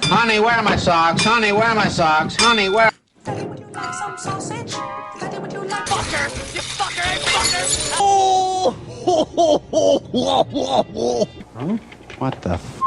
Honey, where are my socks? Honey, where are my socks? Honey, where... Daddy, would you like some sausage? Daddy, would you like... Fucker! You fucker! Fucker! Oh! Huh? What the f...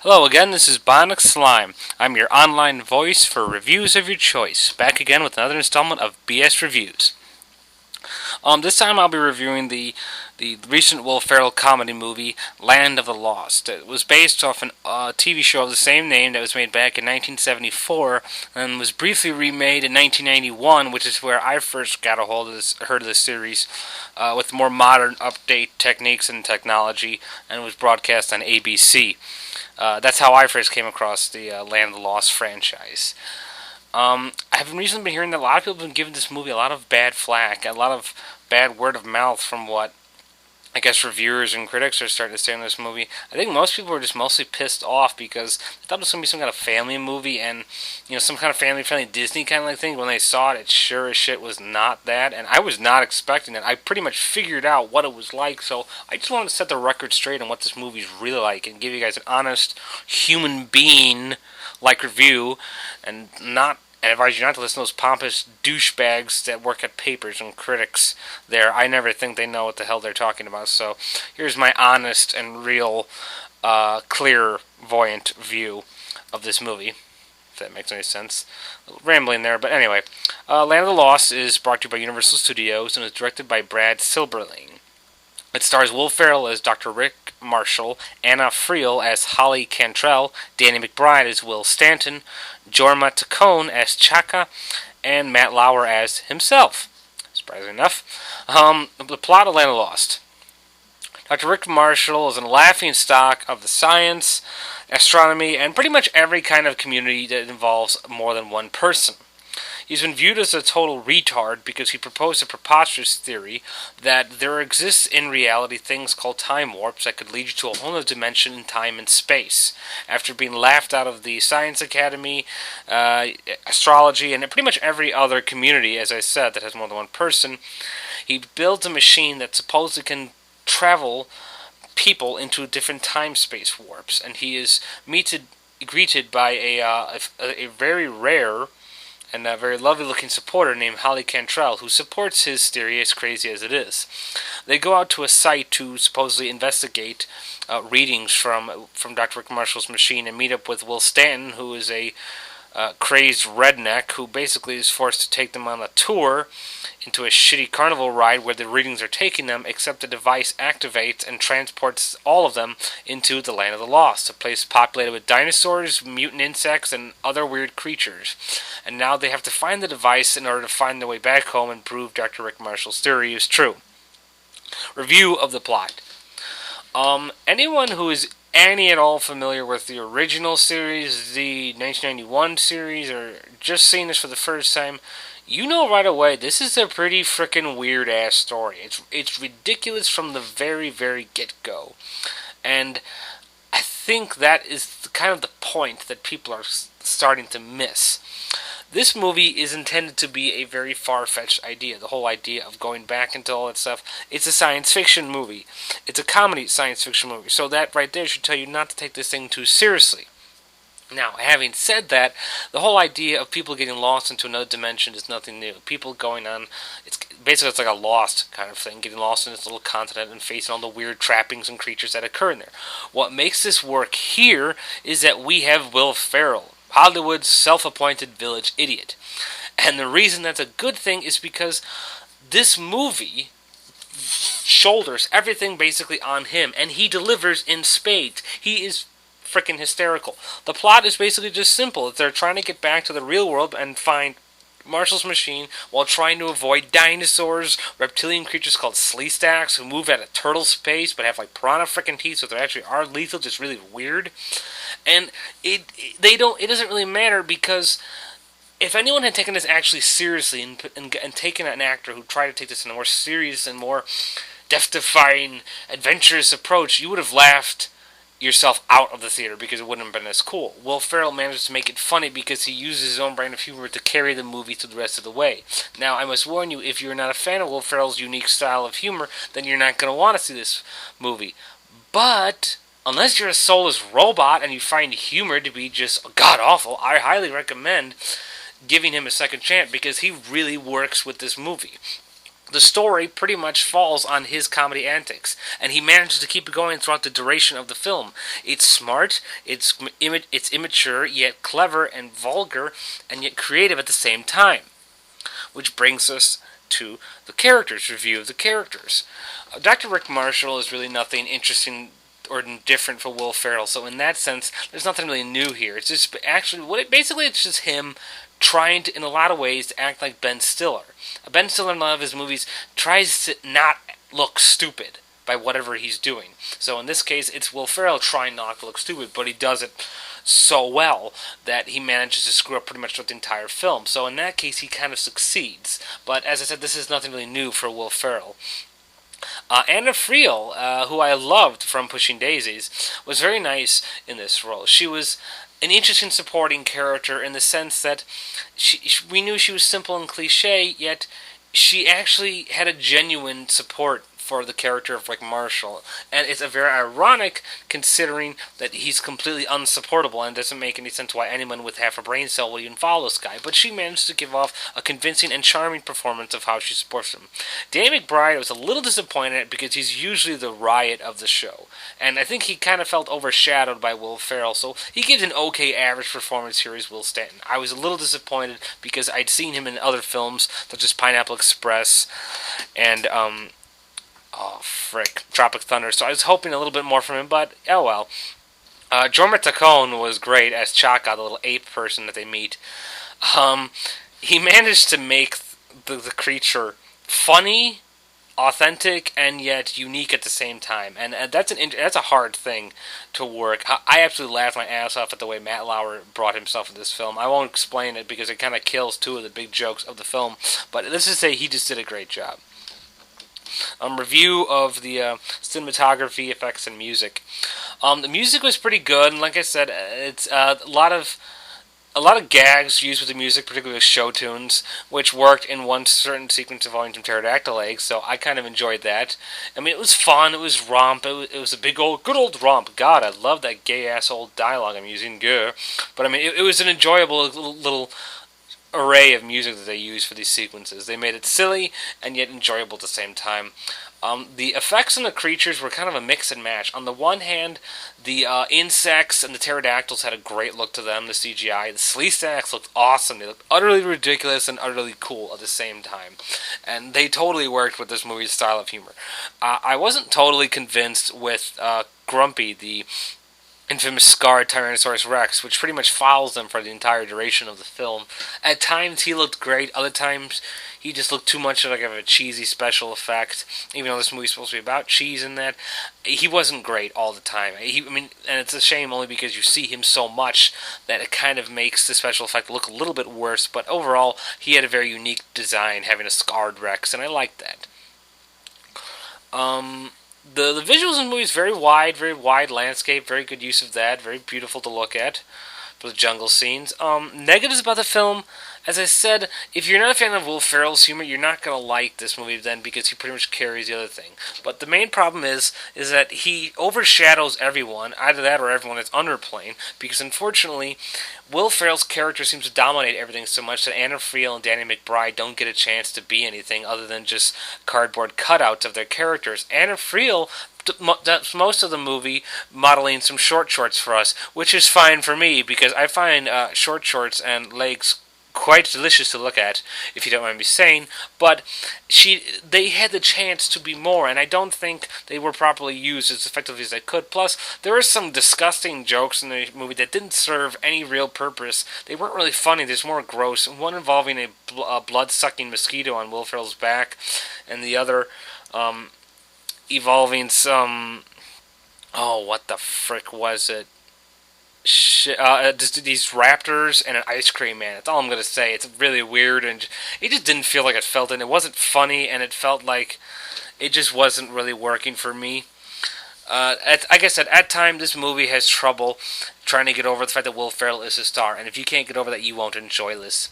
Hello again, this is Bionic Slime. I'm your online voice for reviews of your choice. Back again with another installment of BS Reviews. This time I'll be reviewing the recent Will Ferrell comedy movie, Land of the Lost. It was based off a TV show of the same name that was made back in 1974 and was briefly remade in 1991, which is where I first got heard of this series with more modern update techniques and technology, and was broadcast on ABC. That's how I first came across the Land of the Lost franchise. I have recently been hearing that a lot of people have been giving this movie a lot of bad flack, a lot of bad word of mouth from what I guess reviewers and critics are starting to say on this movie. I think most people were just mostly pissed off because they thought it was going to be some kind of family movie and, you know, some kind of family-friendly Disney kind of like thing. When they saw it, it sure as shit was not that, and I was not expecting it. I pretty much figured out what it was like, so I just wanted to set the record straight on what this movie is really like and give you guys an honest, human being-like review and advise you not to listen to those pompous douchebags that work at papers and critics there. I never think they know what the hell they're talking about. So here's my honest and real, clairvoyant view of this movie, if that makes any sense. A little rambling there, but anyway. Land of the Lost is brought to you by Universal Studios and is directed by Brad Silberling. It stars Will Ferrell as Dr. Rick Marshall, Anna Friel as Holly Cantrell, Danny McBride as Will Stanton, Jorma Taccone as Chaka, and Matt Lauer as himself. Surprisingly enough. The plot of Land of the Lost. Dr. Rick Marshall is a laughing stock of the science, astronomy, and pretty much every kind of community that involves more than one person. He's been viewed as a total retard because he proposed a preposterous theory that there exists in reality things called time warps that could lead you to a whole other dimension in time and space. After being laughed out of the Science Academy, astrology, and pretty much every other community, as I said, that has more than one person, he builds a machine that supposedly can travel people into different time-space warps, and he is greeted by a very rare and a very lovely-looking supporter named Holly Cantrell, who supports his theory, as crazy as it is. They go out to a site to supposedly investigate readings from Dr. Rick Marshall's machine and meet up with Will Stanton, who is a crazed redneck who basically is forced to take them on a tour into a shitty carnival ride where the readings are taking them, except the device activates and transports all of them into the Land of the Lost, a place populated with dinosaurs, mutant insects, and other weird creatures. And now they have to find the device in order to find their way back home and prove Dr. Rick Marshall's theory is true. Review of the plot. Anyone who is any at all familiar with the original series, the 1991 series, or just seeing this for the first time, you know right away this is a pretty frickin' weird-ass story. It's ridiculous from the very, very get-go. And I think that is kind of the point that people are starting to miss. This movie is intended to be a very far-fetched idea, the whole idea of going back into all that stuff. It's a science fiction movie. It's a comedy science fiction movie, so that right there should tell you not to take this thing too seriously. Now, having said that, the whole idea of people getting lost into another dimension is nothing new. People going on, it's like a Lost kind of thing, getting lost in this little continent and facing all the weird trappings and creatures that occur in there. What makes this work here is that we have Will Ferrell, Hollywood's self-appointed village idiot. And the reason that's a good thing is because this movie shoulders everything basically on him, and he delivers in spades. He is freaking hysterical. The plot is basically just simple. They're trying to get back to the real world and find Marshall's machine while trying to avoid dinosaurs, reptilian creatures called Sleestaks who move at a turtle's pace but have like piranha freaking teeth, so they actually are lethal, just really weird. And it doesn't really matter because if anyone had taken this actually seriously and taken an actor who tried to take this in a more serious and more death-defying, adventurous approach, you would have laughed yourself out of the theater because it wouldn't have been as cool. Will Ferrell manages to make it funny because he uses his own brand of humor to carry the movie through the rest of the way. Now, I must warn you, if you're not a fan of Will Ferrell's unique style of humor, then you're not going to want to see this movie. But unless you're a soulless robot and you find humor to be just god-awful, I highly recommend giving him a second chance because he really works with this movie. The story pretty much falls on his comedy antics, and he manages to keep it going throughout the duration of the film. It's smart, it's immature, yet clever and vulgar, and yet creative at the same time. Which brings us to the characters, review of the characters. Dr. Rick Marshall is really nothing interesting or different for Will Ferrell, so in that sense, there's nothing really new here. It's just actually, basically it's just him trying to, in a lot of ways, to act like Ben Stiller. Ben Stiller in a lot of his movies tries to not look stupid by whatever he's doing. So in this case, it's Will Ferrell trying not to look stupid, but he does it so well that he manages to screw up pretty much throughout the entire film. So in that case, he kind of succeeds. But as I said, this is nothing really new for Will Ferrell. Anna Friel, who I loved from Pushing Daisies, was very nice in this role. She was an interesting supporting character in the sense that we knew she was simple and cliche, yet she actually had a genuine support for the character of Rick Marshall. And it's a very ironic considering that he's completely unsupportable and doesn't make any sense why anyone with half a brain cell would even follow this guy. But she managed to give off a convincing and charming performance of how she supports him. Danny McBride was a little disappointed because he's usually the riot of the show. And I think he kind of felt overshadowed by Will Ferrell, so he gives an okay average performance here as Will Stanton. I was a little disappointed because I'd seen him in other films such as Pineapple Express and Tropic Thunder. So I was hoping a little bit more from him, but oh well. Jorma Taccone was great as Chaka, the little ape person that they meet. He managed to make the creature funny, authentic, and yet unique at the same time. And that's a hard thing to work. I absolutely laughed my ass off at the way Matt Lauer brought himself in this film. I won't explain it because it kind of kills two of the big jokes of the film, but let's just say he just did a great job. Review of the cinematography, effects, and music. The music was pretty good, and like I said, it's a lot of gags used with the music, particularly with show tunes, which worked in one certain sequence involving some pterodactyl eggs, so I kind of enjoyed that. I mean, it was fun, it was romp, it was a good old romp. God, I love that gay-ass old dialogue I'm using, gay. But I mean, it was an enjoyable little array of music that they used for these sequences. They made it silly and yet enjoyable at the same time. The effects on the creatures were kind of a mix and match. On the one hand, the insects and the pterodactyls had a great look to them, the CGI. The Sleestaks looked awesome. They looked utterly ridiculous and utterly cool at the same time. And they totally worked with this movie's style of humor. I wasn't totally convinced with Grumpy, the infamous scarred Tyrannosaurus Rex, which pretty much follows them for the entire duration of the film. At times he looked great, other times he just looked too much like a cheesy special effect, even though this movie's supposed to be about cheese and that. He wasn't great all the time. And it's a shame only because you see him so much that it kind of makes the special effect look a little bit worse, but overall he had a very unique design, having a scarred Rex, and I liked that. The visuals in the movie is very wide landscape, very good use of that, very beautiful to look at for the jungle scenes. Negatives about the film, as I said, if you're not a fan of Will Ferrell's humor, you're not going to like this movie then because he pretty much carries the other thing. But the main problem is that he overshadows everyone, either that or everyone is underplaying, because unfortunately, Will Ferrell's character seems to dominate everything so much that Anna Friel and Danny McBride don't get a chance to be anything other than just cardboard cutouts of their characters. Anna Friel does most of the movie modeling some short shorts for us, which is fine for me because I find short shorts and legs quite delicious to look at, if you don't mind me saying, but they had the chance to be more, and I don't think they were properly used as effectively as they could. Plus, there are some disgusting jokes in the movie that didn't serve any real purpose. They weren't really funny, there's more gross. One involving a blood-sucking mosquito on Will Ferrell's back, and the other involving some... Oh, what the frick was it? These raptors and an ice cream man. That's all I'm going to say. It's really weird, and it just didn't feel like it felt in. It wasn't funny, and it felt like it just wasn't really working for me. Like I said, at times this movie has trouble trying to get over the fact that Will Ferrell is a star, and if you can't get over that, you won't enjoy this.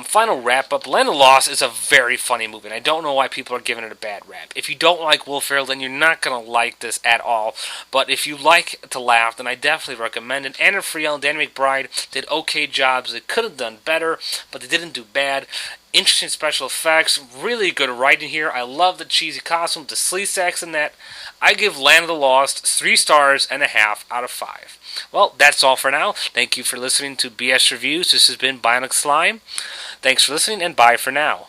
Final wrap-up. Land of the Lost is a very funny movie, and I don't know why people are giving it a bad rap. If you don't like Will Ferrell, then you're not going to like this at all. But if you like to laugh, then I definitely recommend it. Anna Friel and Danny McBride did okay jobs. They could have done better, but they didn't do bad. Interesting special effects, really good writing here. I love the cheesy costume, the sleaze in that. I give Land of the Lost 3 stars and a half out of 5. Well, that's all for now. Thank you for listening to BS Reviews. This has been Bionic Slime. Thanks for listening, and bye for now.